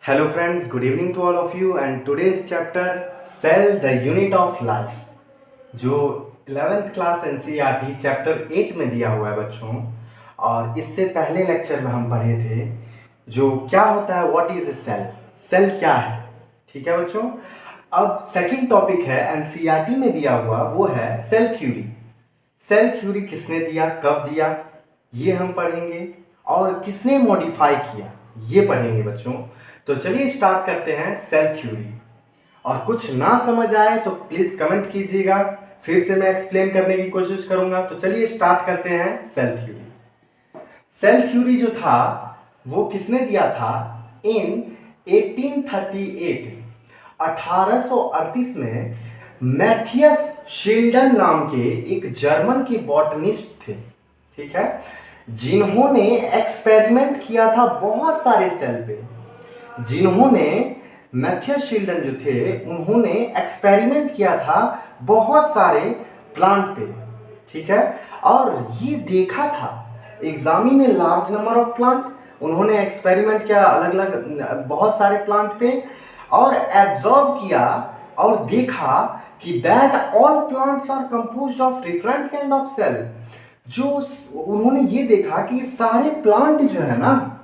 Hello friends, good evening to all of you and today's chapter Cell the Unit of Life जो 11th class NCERT chapter 8 में दिया हुआ है बच्चों। और इससे पहले लेक्चर में हम पढ़े थे जो क्या होता है, what is a cell, cell क्या है। ठीक है बच्चों, अब सेकंड टॉपिक है एनसीईआरटी में दिया हुआ, वो है सेल थ्योरी। सेल थ्योरी किसने दिया, कब दिया, ये हम पढ़ेंगे, और किसने मॉडिफाई किया ये पढ़ेंगे बच्चों। तो चलिए स्टार्ट करते हैं सेल थ्योरी। और कुछ ना समझ आए तो प्लीज कमेंट कीजिएगा, फिर से मैं एक्सप्लेन करने की कोशिश करूंगा। तो चलिए स्टार्ट करते हैं सेल थ्योरी। सेल थ्योरी जो था वो किसने दिया था, इन 1838 1838 में मैथियस शिल्डन नाम के एक जर्मन के बॉटनिस्ट थे, ठीक है, जिन्होंने एक्सपेरिमेंट किया था बहुत सारे सेल पे। जिन्होंने मैथियस शिल्डन जो थे उन्होंने एक्सपेरिमेंट किया था बहुत सारे प्लांट पे, ठीक है, और ये देखा था examine a large number of plant. उन्होंने एक्सपेरिमेंट किया अलग अलग बहुत सारे प्लांट पे और एब्जॉर्ब किया और देखा कि that all plants are composed of different kind of cell. जो उन्होंने ये देखा कि सारे प्लांट जो है ना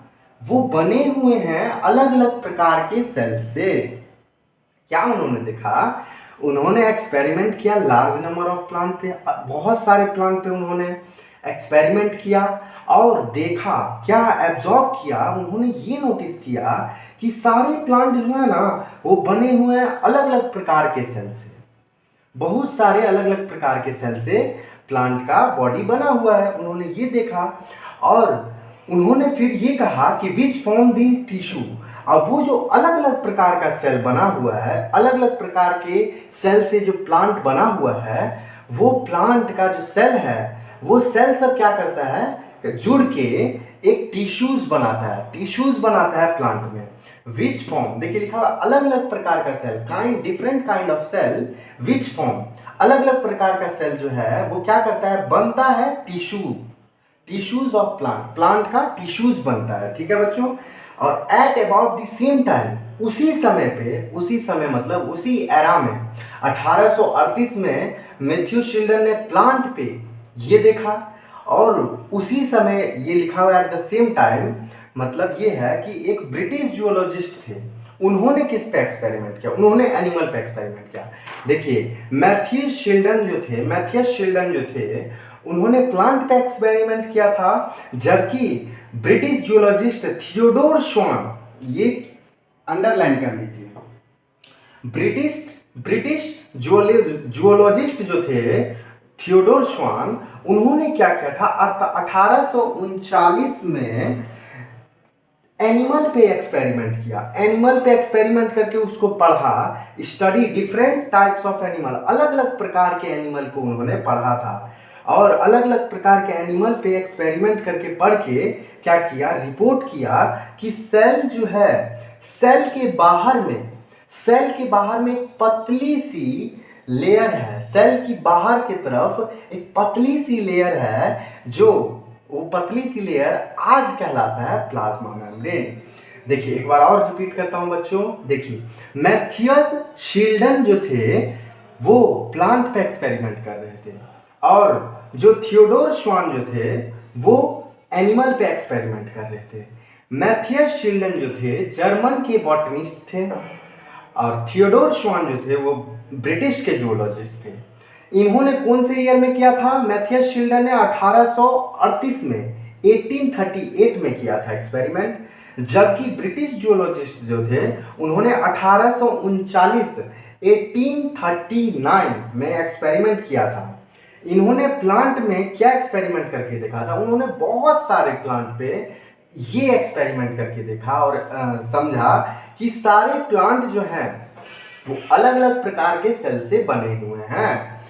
वो बने हुए हैं अलग अलग प्रकार के सेल से। क्या उन्होंने देखा, उन्होंने एक्सपेरिमेंट किया लार्ज नंबर ऑफ प्लांट पे, बहुत सारे प्लांट पे उन्होंने एक्सपेरिमेंट किया और देखा, क्या एब्जॉर्ब किया, उन्होंने ये नोटिस किया कि सारे प्लांट जो है ना वो बने हुए हैं अलग अलग प्रकार के सेल से। बहुत सारे अलग अलग प्रकार के सेल से प्लांट का बॉडी बना हुआ है, उन्होंने ये देखा। और उन्होंने फिर ये कहा कि विच फॉर्म दी टिश्यू। अब वो जो अलग अलग प्रकार का सेल बना हुआ है, अलग अलग प्रकार के सेल से जो प्लांट बना हुआ है, वो प्लांट का जो सेल है वो सेल सब क्या करता है, जुड़ के एक टिश्यूज बनाता है, टिश्यूज बनाता है प्लांट में। विच फॉर्म, देखिए लिखा हुआ अलग अलग प्रकार का cell, kind different kind of cell, which form, अलग अलग प्रकार का सेल जो है वो क्या करता है, बनता है tissue, tissues of plant, plant का टिश्यूज बनता है, ठीक है बच्चों। और at about the same time, उसी समय पे, उसी समय मतलब उसी एरा में 1838 में मैथ्यू शिल्डन ने प्लांट पे ये देखा। और उसी समय ये लिखा हुआ एट द सेम टाइम, मतलब ये है कि एक ब्रिटिश जियोलॉजिस्ट थे, उन्होंने किस पे एक्सपेरिमेंट किया, उन्होंने एनिमल पे एक्सपेरिमेंट किया। देखिए मैथियस शिल्डन जो थे, मैथियस शिल्डन जो थे उन्होंने प्लांट पे एक्सपेरिमेंट किया था, जबकि ब्रिटिश जियोलॉजिस्ट थियोडोर श्वान, ये अंडरलाइन कर लीजिए, ब्रिटिश जियोलॉजिस्ट जो थे थियोडोर श्वान, उन्होंने क्या किया था 1839 में एनिमल पे एक्सपेरिमेंट किया। एनिमल पे एक्सपेरिमेंट करके उसको पढ़ा, study different types of animal, अलग अलग प्रकार के एनिमल को उन्होंने पढ़ा था। और अलग अलग प्रकार के एनिमल पे एक्सपेरिमेंट करके पढ़ के क्या किया, रिपोर्ट किया कि सेल जो है, सेल के बाहर में, सेल के बाहर में एक पतली सी लेयर है, सेल की बाहर की तरफ एक पतली सी लेयर है, जो वो पतली सी लेयर आज कहलाता है प्लाज्मा मेम्ब्रेन। देखिए एक बार और रिपीट करता हूं बच्चों, देखिए मैथियस शिल्डन जो थे वो प्लांट पे एक्सपेरिमेंट कर रहे थे, और जो थियोडोर श्वान जो थे वो एनिमल पे एक्सपेरिमेंट कर रहे थे। मैथियस शिल्डन जो थे जर्मन के बॉटनिस्ट थे, और थियोडोर श्वान जो थे वो ब्रिटिश के जूलॉजिस्ट थे। इन्होंने कौन से ईयर में किया था, मैथियस शिल्डन ने 1838 में 1838 में किया था एक्सपेरिमेंट, जबकि ब्रिटिश जियोलॉजिस्ट जो थे उन्होंने 1839 1839 में एक्सपेरिमेंट किया था। इन्होंने प्लांट में क्या एक्सपेरिमेंट करके देखा था, उन्होंने बहुत सारे प्लांट पे ये एक्सपेरिमेंट करके देखा और समझा कि सारे प्लांट जो हैं वो अलग अलग प्रकार के सेल से बने हुए हैं,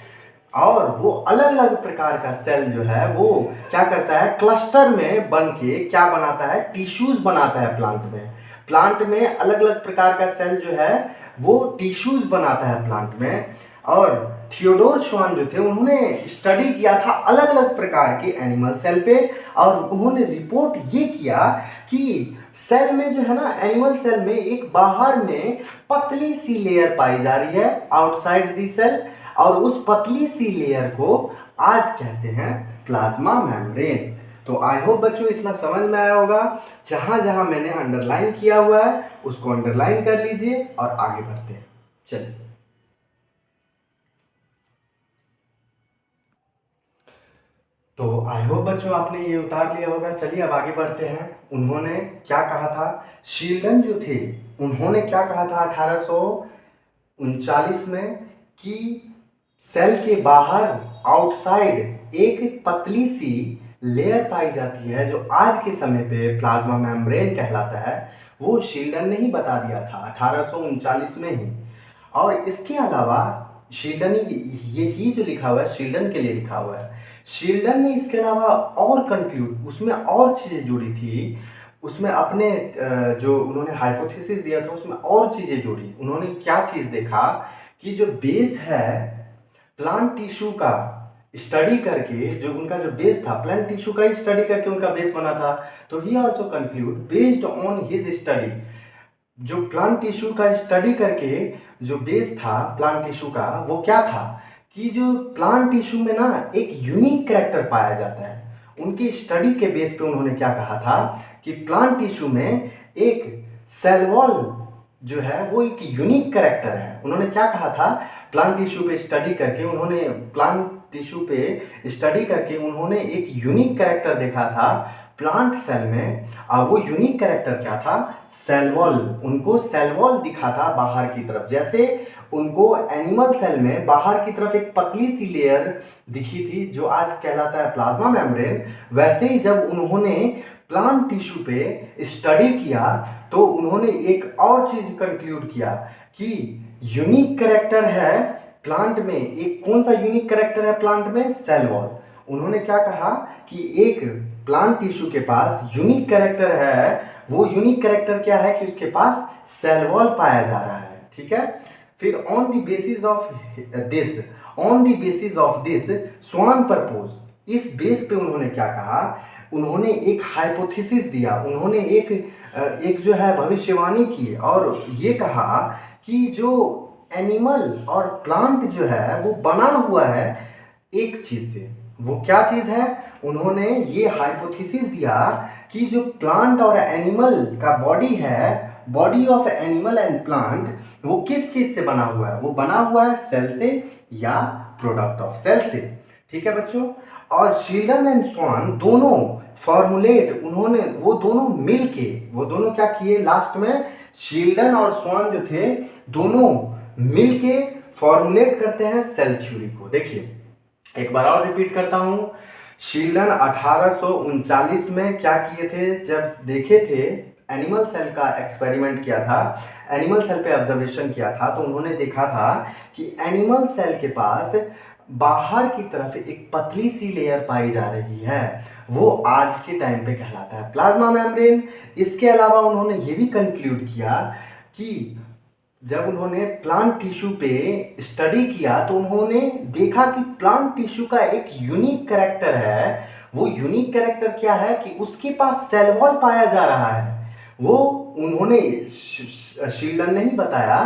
और वो अलग अलग प्रकार का सेल जो है वो क्या करता है, क्लस्टर में बन के क्या बनाता है, टिश्यूज बनाता है प्लांट में। प्लांट में अलग अलग प्रकार का सेल जो है वो टिश्यूज बनाता है प्लांट में। और थियोडोर श्वान जो थे उन्होंने स्टडी किया था अलग अलग प्रकार के एनिमल सेल पे, और उन्होंने रिपोर्ट ये किया कि सेल में जो है ना, एनिमल सेल में एक बाहर में पतली सी लेयर पाई जा रही है आउटसाइड दी सेल, और उस पतली सी लेयर को आज कहते हैं प्लाज्मा मेम्ब्रेन। तो आई होप बच्चों इतना समझ में आया होगा। जहां जहां मैंने अंडरलाइन किया हुआ है उसको अंडरलाइन कर लीजिए और आगे बढ़ते हैं। चलिए, तो आई होप बच्चों आपने ये उतार लिया होगा। चलिए अब आगे बढ़ते हैं। उन्होंने क्या कहा था, शील्डन जो थे उन्होंने क्या कहा था 1839 में, कि सेल के बाहर आउटसाइड एक पतली सी लेयर पाई जाती है जो आज के समय पे प्लाज्मा मेम्ब्रेन कहलाता है। वो शील्डन ने ही बता दिया था 1839 में ही। और इसके अलावा शील्डन ये ही जो लिखा हुआ है शील्डन के लिए लिखा हुआ है। शील्डन ने इसके अलावा और कंक्लूड उसमें और चीज़ें जुड़ी थी, उसमें अपने जो उन्होंने हाइपोथेसिस दिया था उसमें और चीज़ें जोड़ी। उन्होंने क्या चीज़ देखा कि जो बेस है प्लांट टिश्यू का स्टडी करके, जो उनका जो बेस था प्लांट टिश्यू का ही स्टडी करके उनका बेस बना था। तो ही also conclude based on his study, जो प्लांट टिश्यू का स्टडी करके जो बेस था प्लांट टिश्यू का, वो क्या था कि जो प्लांट टिश्यू में ना एक यूनिक कैरेक्टर पाया जाता है। उनकी स्टडी के बेस पे उन्होंने क्या कहा था कि प्लांट टिश्यू में एक सेल वॉल जो है वो एक यूनिक कैरेक्टर है। उन्होंने क्या कहा था, प्लांट टिश्यू पे स्टडी करके उन्होंने एक यूनिक कैरेक्टर देखा था प्लांट सेल में। और वो यूनिक कैरेक्टर क्या था, सेल वॉल। उनको सेल वॉल दिखा था बाहर की तरफ, जैसे उनको एनिमल सेल में बाहर की तरफ एक पतली सी लेयर दिखी थी जो आज कहलाता है प्लाज्मा मेम्ब्रेन। वैसे ही जब उन्होंने प्लांट टिश्यू पे स्टडी किया तो उन्होंने एक और चीज कंक्लूड किया कि यूनिक कैरेक्टर है प्लांट में। एक कौन सा यूनिक कैरेक्टर है प्लांट में, सेल वॉल। उन्होंने क्या कहा कि एक प्लांट टिश्यू के पास यूनिक कैरेक्टर है। वो यूनिक कैरेक्टर क्या है कि उसके पास सेल वॉल पाया जा रहा है। ठीक है, फिर on the basis of this Schwann propose, इस बेस पे उन्होंने क्या कहा, उन्होंने एक हाइपोथेसिस दिया, उन्होंने एक जो है भविष्यवाणी की और ये कहा कि जो एनिमल और प्लांट जो है वो बना हुआ है एक चीज से। वो क्या चीज है, उन्होंने ये हाइपोथेसिस दिया कि जो प्लांट और एनिमल का बॉडी है, body of animal and plant, वो किस चीज से बना हुआ है, वो बना हुआ है सेल से या प्रोडक्ट ऑफ सेल से। ठीक है बच्चों, और शील्डन एंड स्वान दोनों फॉर्मुलेट, उन्होंने वो दोनों क्या किए लास्ट में, शील्डन और स्वान जो थे दोनों मिलके फॉर्मुलेट करते हैं सेल थ्योरी को। देखिए एक बार और रिपीट करता हूं, शील्डन 1839 में क्या किए थे, जब देखे थे एनिमल सेल का एक्सपेरिमेंट किया था, एनिमल सेल पे ऑब्जर्वेशन किया था, तो उन्होंने देखा था कि एनिमल सेल के पास बाहर की तरफ एक पतली सी लेयर पाई जा रही है। वो आज के टाइम पे कहलाता है प्लाज्मा मेम्ब्रेन। इसके अलावा उन्होंने ये भी कंक्लूड किया कि जब उन्होंने प्लांट टिश्यू पे स्टडी किया तो उन्होंने देखा कि प्लांट टिश्यू का एक यूनिक कैरेक्टर है। वो यूनिक कैरेक्टर क्या है कि उसके पास सेल वॉल पाया जा रहा है। वो उन्होंने शील्डन ने ही बताया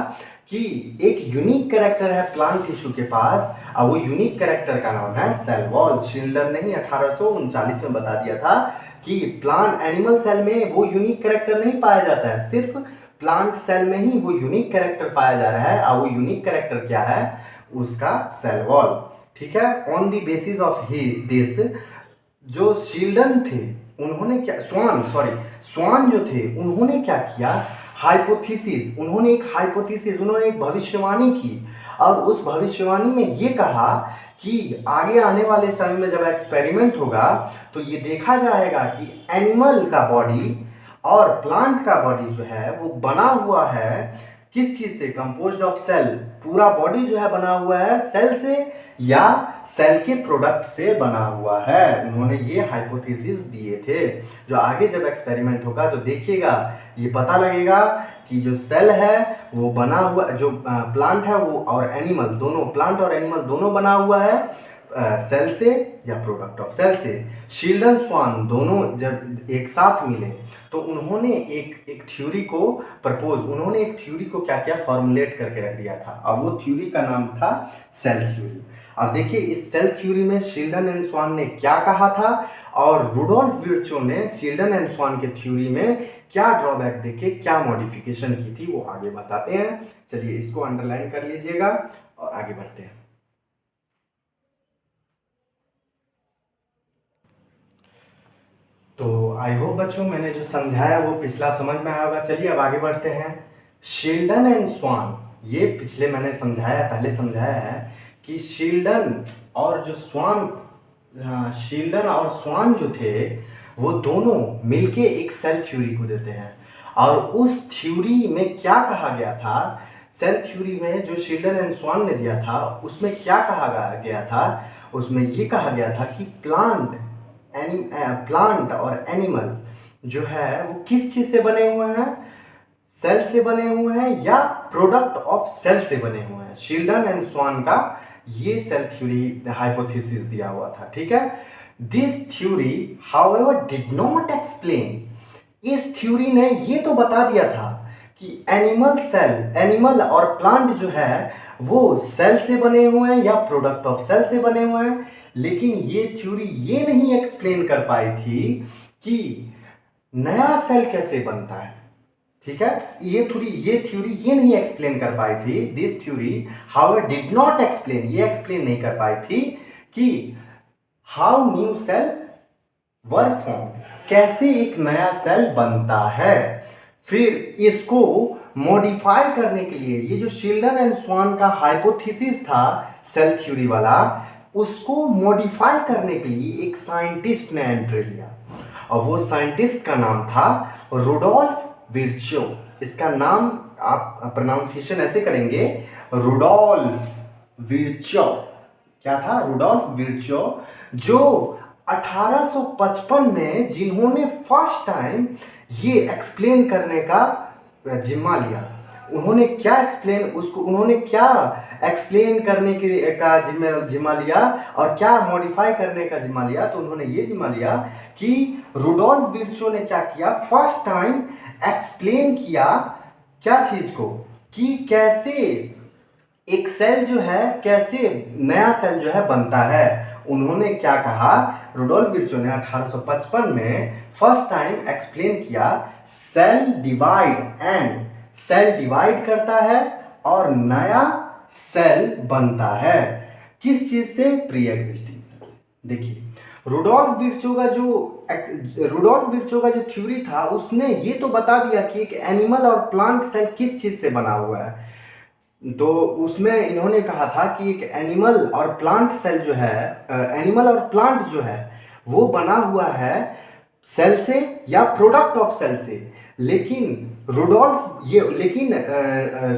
कि एक यूनिक कैरेक्टर है प्लांट टिश्यू के पास और वो यूनिक कैरेक्टर का नाम है सेल वॉल। शील्डन ने ही 1839 में बता दिया था कि प्लांट एनिमल सेल में वो यूनिक कैरेक्टर नहीं पाया जाता है, सिर्फ प्लांट सेल में ही वो यूनिक कैरेक्टर पाया जा रहा है। और वो यूनिक कैरेक्टर क्या है, उसका सेल वॉल। ठीक है, on the basis of this जो शील्डन थे उन्होंने क्या, स्वान जो थे उन्होंने क्या किया, उन्होंने एक भविष्यवाणी की। और उस भविष्यवाणी में ये कहा कि आगे आने वाले समय में जब एक्सपेरिमेंट होगा तो ये देखा जाएगा कि एनिमल का बॉडी और प्लांट का बॉडी जो है वो बना हुआ है किस चीज से, कंपोज्ड ऑफ सेल पूरा बॉडी जो है बना हुआ है सेल से या सेल के प्रोडक्ट से बना हुआ है। उन्होंने ये हाइपोथेसिस दिए थे। जो आगे जब एक्सपेरिमेंट होगा तो देखिएगा ये पता लगेगा कि जो सेल है वो बना हुआ, जो प्लांट है वो और एनिमल दोनों, प्लांट और एनिमल दोनों बना हुआ है सेल से या प्रोडक्ट ऑफ सेल से। शील्डन स्वान दोनों जब एक साथ मिले तो उन्होंने एक थ्योरी को प्रपोज, उन्होंने एक थ्योरी को क्या क्या फॉर्मुलेट करके रख दिया था। अब वो थ्योरी का नाम था सेल थ्योरी। अब देखिए इस सेल थ्योरी में शील्डन एंड स्वान ने क्या कहा था और रुडोल्फ विर्चो ने शील्डन एंड स्वान के थ्योरी में क्या ड्रॉबैक देके क्या मॉडिफिकेशन की थी वो आगे बताते हैं। चलिए इसको अंडरलाइन कर लीजिएगा और आगे बढ़ते हैं। तो आई होप बच्चों मैंने जो समझाया वो पिछला समझ में आया होगा। चलिए अब आगे बढ़ते हैं। शील्डन एंड स्वान, ये पिछले मैंने समझाया, पहले समझाया है कि शील्डन और जो स्वान, शील्डन और स्वान जो थे वो दोनों मिलके एक सेल थ्योरी को देते हैं। और उस थ्योरी में क्या कहा गया था, सेल थ्योरी में जो शील्डन एंड स्वान ने दिया था उसमें क्या कहा गया था, उसमें ये कहा गया था कि प्लांट और एनिमल जो है वो किस चीज से बने हुए हैं, सेल से बने हुए हैं या प्रोडक्ट ऑफ सेल से बने हुए हैं। शील्डन एंड स्वान का ये सेल थ्योरी हाइपोथेसिस दिया हुआ था, ठीक है। This theory however did not explain, इस थ्योरी ने ये तो बता दिया था कि एनिमल और प्लांट जो है वो सेल से बने हुए हैं या प्रोडक्ट ऑफ सेल से बने हुए हैं, लेकिन ये थ्योरी ये नहीं एक्सप्लेन कर पाई थी कि नया सेल कैसे बनता है, ठीक है। ये थ्योरी ये नहीं एक्सप्लेन कर पाई थी। This theory how did not explain, ये एक्सप्लेन नहीं कर पाई थी कि how new cell were form, कैसे एक नया सेल बनता है। फिर इसको मॉडिफाई करने के लिए ये जो शील्डन एंड स्वान का हाइपोथेसिस था सेल थ्योरी वाला, उसको मॉडिफाई करने के लिए एक साइंटिस्ट ने एंट्री लिया और वो साइंटिस्ट का नाम था रुडोल्फ विर्चो। इसका नाम आप प्रोनाउंसिएशन ऐसे करेंगे, रुडोल्फ विर्चो। क्या था? रुडोल्फ विर्चो, जो 1855 में जिन्होंने फर्स्ट टाइम ये एक्सप्लेन करने का जिम्मा लिया। उन्होंने क्या एक्सप्लेन करने के का जिम्मा लिया और क्या मॉडिफाई करने का जिम्मा लिया, तो उन्होंने ये जिम्मा लिया कि रुडोल्फ विर्चो ने क्या किया, फर्स्ट टाइम एक्सप्लेन किया क्या चीज को, कि कैसे एक सेल जो है, कैसे नया सेल जो है बनता है। उन्होंने क्या कहा, रुडोल्फ विर्चो ने 1855 में फर्स्ट टाइम एक्सप्लेन किया सेल डिवाइड करता है और नया सेल बनता है। किस चीज से? प्री एग्जिस्टिंग सेल से। देखिए रुडोल्फ विर्चो का जो थ्योरी था उसने ये तो बता दिया कि एक एनिमल और प्लांट सेल किस चीज से बना हुआ है। तो उसमें इन्होंने कहा था कि एक एनिमल और प्लांट सेल जो है, एनिमल और प्लांट जो है वो बना हुआ है सेल से या प्रोडक्ट ऑफ सेल से। लेकिन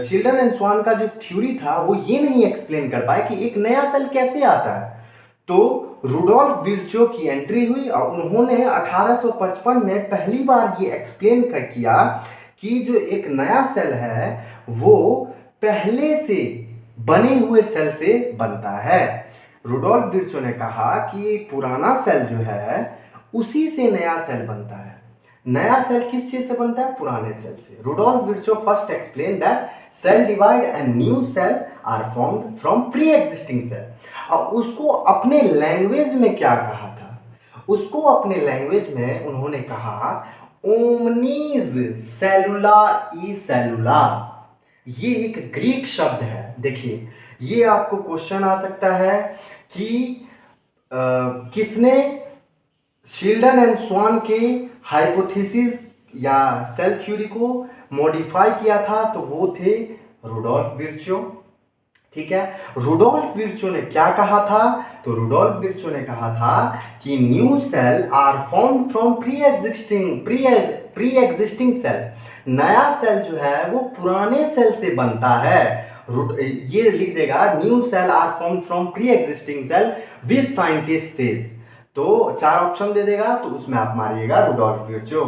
शील्डन एंड स्वान का जो थ्योरी था वो ये नहीं एक्सप्लेन कर पाए कि एक नया सेल कैसे आता है। तो रुडोल्फ विर्चो की एंट्री हुई और उन्होंने 1855 में पहली बार ये एक्सप्लेन किया कि जो एक नया सेल है वो पहले से बने हुए सेल से बनता है। रुडोल्फ विर्चो ने कहा कि पुराना सेल जो है उसी से नया सेल बनता है। नया सेल किस चीज से बनता है? पुराने सेल से। Rudolf Virchow first explain that cell divide and new cell are formed from pre existing cell. और उसको अपने लैंग्वेज में क्या कहा था? उसको अपने लैंग्वेज में उन्होंने कहा ओमनीज सेलुला ई सेलुला। ये एक ग्रीक शब्द है। देखिए ये आपको क्वेश्चन आ सकता है कि किसने शील्डन एंड स्वान के हाइपोथेसिस या सेल थ्योरी को मॉडिफाई किया था, तो वो थे रुडोल्फ विर्चो। ठीक है। रुडोल्फ विर्चो ने क्या कहा था? तो रुडोल्फ विर्चो ने कहा था कि new cell are form from pre existing cell. नया सेल जो है वो पुराने सेल से बनता है। ये लिख देगा, new cell are form from pre existing cell which scientist says. तो 4 ऑप्शन दे देगा, तो उसमें आप मारिएगा रुडोल्फ विर्चो।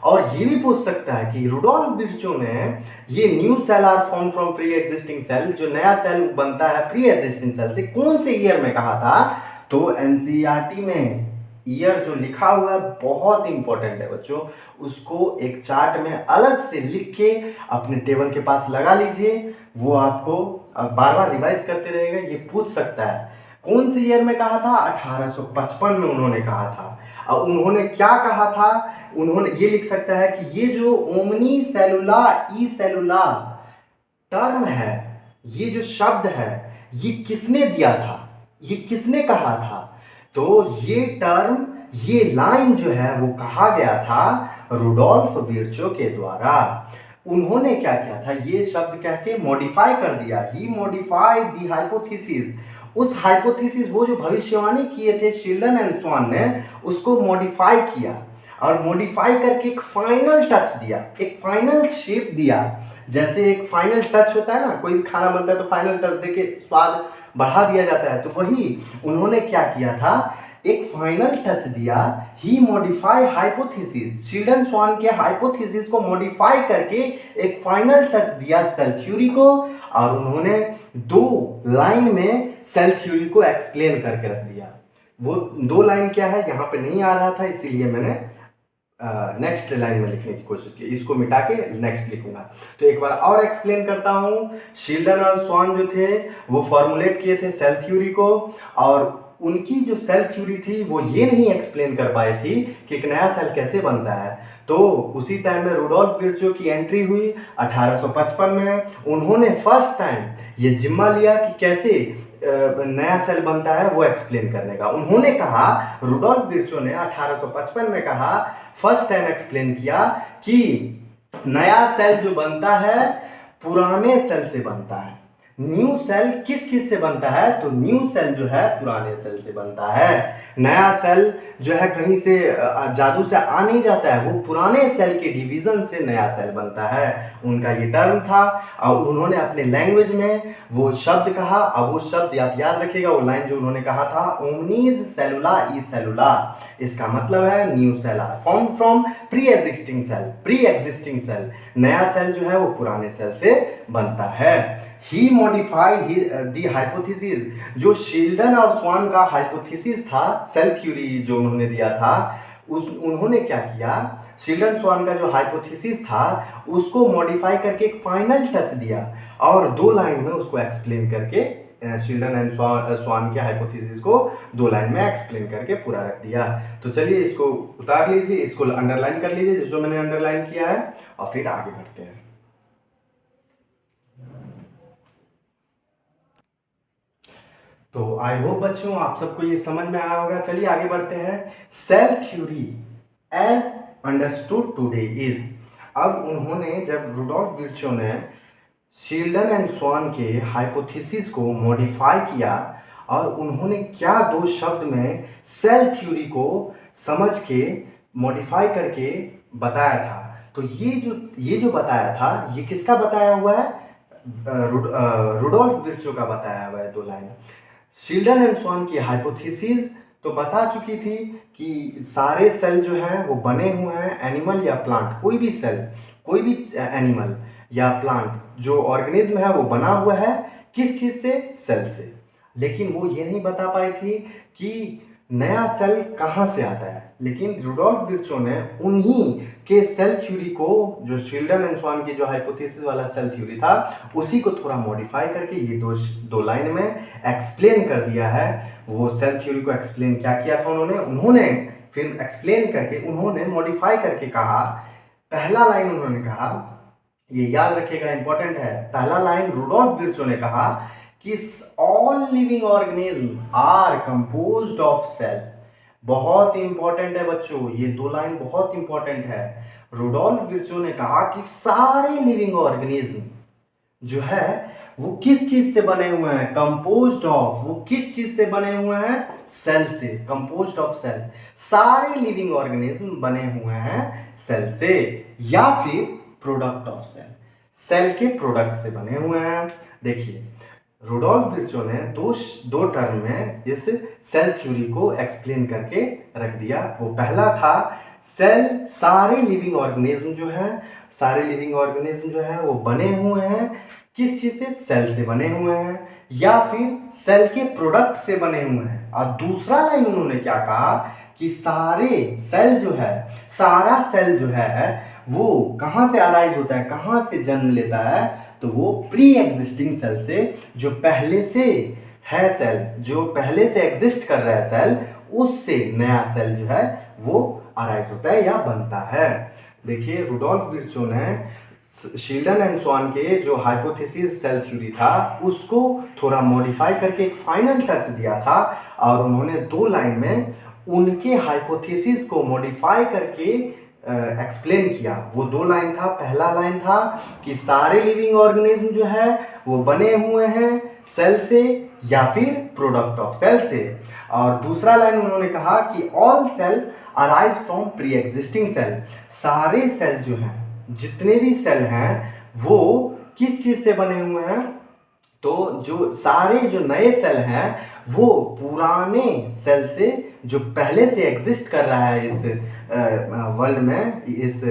और ये भी पूछ सकता है कि रुडोल्फ विर्चो ने ये new cell are form from pre existing cell, जो नया सेल बनता है प्री एग्जिस्टिंग सेल से, कौन से ईयर में कहा था? तो एनसीईआरटी में ईयर जो लिखा हुआ है बहुत इंपॉर्टेंट है बच्चों, उसको एक चार्ट में अलग से लिख के अपने टेबल के पास लगा लीजिए। वो आपको बार बार रिवाइज करते रहेगा, ये पूछ सकता है कौन से ईयर में कहा था? 1855 में उन्होंने कहा था। और उन्होंने क्या कहा था? उन्होंने ये लिख सकता है कि ये जो ओमनी सेलुला ई सेलुला टर्म है, ये जो शब्द है, ये किसने दिया था, ये किसने कहा था? तो ये टर्म, ये लाइन जो है वो कहा गया था रुडोल्फ विर्चो के द्वारा। उन्होंने क्या किया था? ये शब्द कह के मॉडिफाई कर दिया, ही मॉडिफाइड द हाइपोथेसिस। उस हाइपोथेसिस, वो जो भविष्यवाणी किए थे शील्डन एंड स्वान ने, उसको मॉडिफाई किया और मॉडिफाई करके एक फाइनल टच दिया, एक फाइनल शेप दिया। जैसे एक फाइनल टच होता है ना, कोई भी खाना बनता है तो फाइनल टच देके स्वाद बढ़ा दिया जाता है, तो वही उन्होंने क्या किया था, एक फाइनल टच दिया। ही मॉडिफाई हाइपोथेसिस, शील्डन स्वान के हाइपोथेसिस को मॉडिफाई करके एक फाइनल टच दिया सेल थ्योरी को, और उन्होंने 2 लाइन में सेल थ्योरी को एक्सप्लेन करके रख दिया। वो 2 लाइन क्या है यहाँ पे नहीं आ रहा था, इसीलिए मैंने नेक्स्ट लाइन में लिखने की कोशिश की, इसको मिटा के नेक्स्ट लिखूंगा। तो एक बार और एक्सप्लेन करता हूँ। शील्डन और स्वान जो थे वो फॉर्मुलेट किए थे सेल थ्योरी को, और उनकी जो सेल थ्योरी थी वो ये नहीं एक्सप्लेन कर पाई थी कि एक नया सेल कैसे बनता है। तो उसी टाइम में रुडोल्फ विर्चो की एंट्री हुई 1855 में। उन्होंने फर्स्ट टाइम ये जिम्मा लिया कि कैसे नया सेल बनता है वो एक्सप्लेन करने का। उन्होंने कहा, रुडोल्फ विर्चो ने 1855 में कहा, फर्स्ट टाइम एक्सप्लेन किया कि नया सेल जो बनता है पुराने सेल से बनता है। न्यू सेल किस चीज से बनता है? तो न्यू सेल जो है पुराने सेल से बनता है। नया सेल जो है कहीं से जादू से आ नहीं जाता है, वो पुराने सेल के डिवीजन से नया सेल बनता है। उनका ये टर्म था, और उन्होंने अपने लैंग्वेज में वो शब्द कहा, और वो शब्द आप याद रखिएगा, वो लाइन जो उन्होंने कहा था, ओमनीज सेलुला ई सेलुला। इसका मतलब है new cell are form from pre existing cell. Pre existing cell, नया सेल जो है वो पुराने सेल से बनता है। ही मॉडिफाइड दी हाइपोथेसिस, जो शील्डन और स्वान का हाइपोथेसिस था, सेल थ्योरी जो उन्होंने दिया था, उन्होंने क्या किया, शील्डन स्वान का जो हाइपोथेसिस था उसको मॉडिफाई करके एक फाइनल टच दिया, और 2 लाइन में उसको एक्सप्लेन करके शील्डन एंड स्वान के हाइपोथेसिस को 2 लाइन में एक्सप्लेन करके पूरा रख दिया। तो चलिए इसको उतार लीजिए, इसको अंडरलाइन कर लीजिए जो मैंने अंडरलाइन किया है, और फिर आगे बढ़ते हैं। तो आई होप बच्चों आप सबको ये समझ में आया होगा। चलिए आगे बढ़ते हैं। Cell theory as understood today is. अब उन्होंने, जब रुडोल्फ विर्चो ने शील्डन एंड स्वान के हाइपोथेसिस को मॉडिफाई किया, और उन्होंने क्या 2 शब्द में सेल थ्योरी को समझ के मॉडिफाई करके बताया था, तो ये जो बताया था, ये किसका बताया हुआ है? रुडोल्फ विर्चो का बताया हुआ है। 2 लाइन। शील्डन एंड स्वान की हाइपोथेसिस तो बता चुकी थी कि सारे सेल जो हैं वो बने हुए हैं एनिमल या प्लांट, कोई भी सेल, कोई भी एनिमल या प्लांट जो ऑर्गेनिज्म है वो बना हुआ है किस चीज़ से? सेल से। लेकिन वो ये नहीं बता पाई थी कि नया सेल कहाँ से आता है। लेकिन रुडोल्फ विर्चो ने उन्हीं के सेल थ्योरी को, जो शील्डन एंड स्वान की जो हाइपोथेसिस वाला सेल थ्योरी था, उसी को थोड़ा मॉडिफाई करके ये 2 लाइन में एक्सप्लेन कर दिया है। वो सेल थ्योरी को एक्सप्लेन क्या किया था उन्होंने फिर एक्सप्लेन करके, उन्होंने मॉडिफाई करके कहा, पहला लाइन उन्होंने कहा, ये याद रखिएगा इंपॉर्टेंट है, पहला लाइन रुडोल्फ विर्चो ने कहा कि all living organism are composed of cell. बहुत इंपॉर्टेंट है बच्चों, ये 2 लाइन बहुत इंपॉर्टेंट है। रुडोल्फ विर्चो ने कहा कि सारे लिविंग ऑर्गेनिज्म जो है वो किस चीज से बने हुए हैं, कंपोज्ड ऑफ, वो किस चीज से बने हुए हैं, सेल से, कंपोज्ड ऑफ सेल। सारे लिविंग ऑर्गेनिज्म बने हुए हैं सेल से, या फिर प्रोडक्ट ऑफ सेल, सेल के प्रोडक्ट से बने हुए हैं। देखिए रुडोल्फ विर्चो ने दो दो टर्म में इस सेल थ्योरी को एक्सप्लेन करके रख दिया। वो पहला था सेल, सारे लिविंग ऑर्गेनिज्म जो है, सारे लिविंग ऑर्गेनिज्म जो है वो बने हुए हैं किस चीज से, सेल से बने हुए हैं, या फिर सेल के प्रोडक्ट से बने हुए हैं। और दूसरा लाइन उन्होंने क्या कहा कि सारे सेल जो है, सारा सेल जो है वो कहाँ से अराइज होता है, कहाँ से जन्म लेता है, तो वो प्री एग्जिस्टिंग सेल से, जो पहले से है सेल, जो पहले से एग्जिस्ट कर रहा है सेल, उससे नया सेल जो है वो अराइज होता है या बनता है। देखिए रुडोल्फ विर्चो ने शील्डन एंड स्वान के जो हाइपोथेसिस सेल थ्योरी था उसको थोड़ा मॉडिफाई करके एक फाइनल टच दिया था, और उन्होंने दो लाइन में उनके हाइपोथेसिस को मॉडिफाई करके एक्सप्लेन किया। वो दो लाइन था, पहला लाइन था कि सारे लिविंग ऑर्गेनिज्म जो है वो बने हुए हैं सेल से या फिर प्रोडक्ट ऑफ सेल से, और दूसरा लाइन उन्होंने कहा कि all cell arise from pre existing cell, सारे सेल जो हैं, जितने भी सेल हैं वो किस चीज से बने हुए हैं, तो जो सारे जो नए सेल हैं वो पुराने सेल से, जो पहले से एग्जिस्ट कर रहा है इस वर्ल्ड में, इस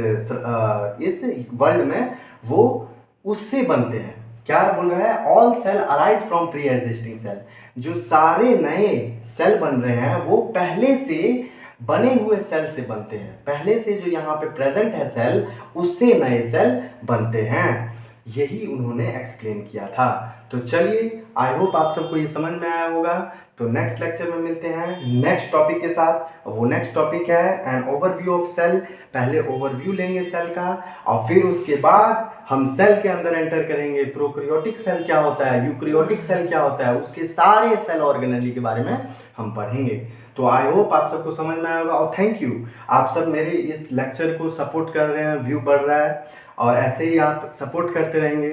वर्ल्ड में, वो उससे बनते हैं। क्या बोल रहा है, all cell arise from pre existing cell, जो सारे नए सेल बन रहे हैं वो पहले से बने हुए सेल से बनते हैं, पहले से जो यहाँ पे प्रेजेंट है सेल उससे नए सेल बनते हैं। यही उन्होंने एक्सप्लेन किया था। तो चलिए आई होप आप सबको ये समझ में आया होगा। तो नेक्स्ट लेक्चर में मिलते हैं नेक्स्ट टॉपिक के साथ। वो नेक्स्ट टॉपिक है एन ओवरव्यू ऑफ सेल। पहले ओवरव्यू लेंगे सेल का, और फिर उसके बाद हम सेल के अंदर एंटर करेंगे। प्रोकैरियोटिक सेल क्या होता है, यूकैरियोटिक सेल क्या होता है, उसके सारे सेल ऑर्गेनेली के बारे में हम पढ़ेंगे। तो आई होप आप सबको समझ में आया होगा, और थैंक यू, आप सब मेरे इस लेक्चर को सपोर्ट कर रहे हैं, व्यू बढ़ रहा है, और ऐसे ही आप सपोर्ट करते रहेंगे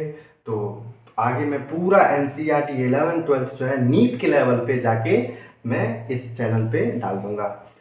तो आगे मैं पूरा NCERT 11th 12th जो है नीट के लेवल पे जाके मैं इस चैनल पे डाल दूंगा।